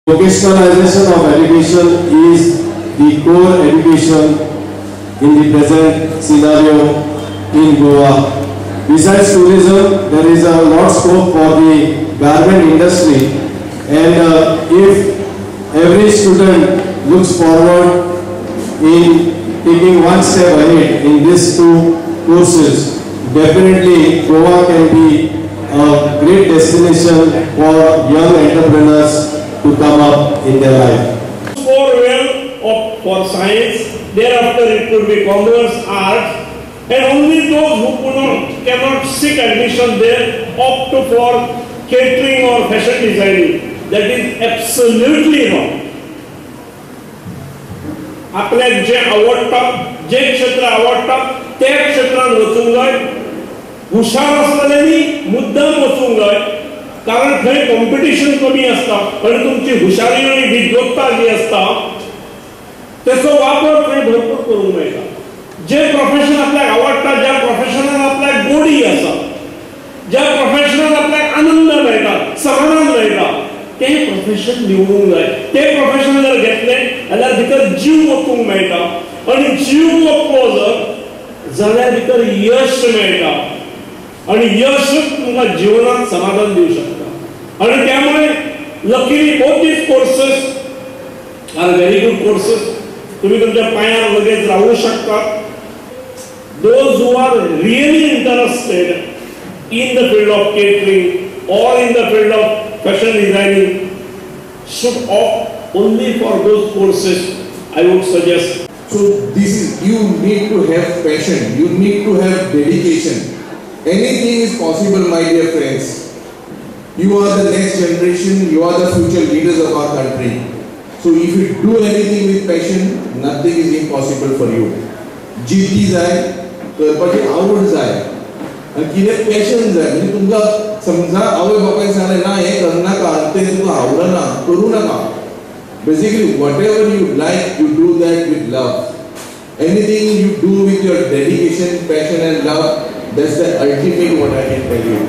Vocationalization of education is the core education in the present scenario in Goa. Besides tourism, there is a lot scope for the garment industry, and if every student looks forward in taking one step ahead in these two courses, definitely Goa can be a great destination for young entrepreneurs to come up in their life. For science, thereafter it could be commerce, arts, and only those who cannot seek admission there opt for catering or fashion designing. That is absolutely wrong. आपल्याक जे आवडटा, जे क्षेत्र आवडटा त्या क्षेत्रात वचूंक जाय. हुशार असलेल्यांनी मुद्दाम वचूंक जाय, कारण थंय कॉम्पिटिशन कमी असता आणि तुमची हुशारी आणि विद्वत्ता जी असता त्याचो वापर थंय भरपूर करूंक मेळटा. जे प्रोफेशन आपल्याक आवडटा, ज्या प्रोफेशनान आपल्याक गोडी आसा, ज्या प्रोफेशनान आपल्याक आनंद मेळटा, समाधान मेळटा, ते प्रोफेशन निवडूंक जाय. ते प्रोफेशन जर घेतलें जाल्यार भितर जीव ओतूंक मेळटा, आणि जीव ओतलो जाल्यार भितर यश मेळटा, आणि यश तुमकां जीवनात समाधान दिवं शकता. आणि त्यामुळे luckily both these courses are very good courses. तुम्ही तुमच्या पायार लगेच राहू शकता. Those who are really interested in the field of catering or in the field of fashion designing should opt only for those courses, I would suggest. So you need to have passion, you need to have dedication. Anything is possible, my dear friends. You are the next generation, you are the future leaders of our country. So if you do anything with passion, nothing is impossible for you. जिद्दी जाय, करपाची आवड जाय, आनी कितें passion जाय. म्हणजे तुमकां समजा आवय बापायन सांगलें ना हें करनाका, तें तुका आवडना, करूं नाका. Basically, whatever you like, you do that with love. Anything you do with your dedication, passion and love, that's the ultimate what I can tell you.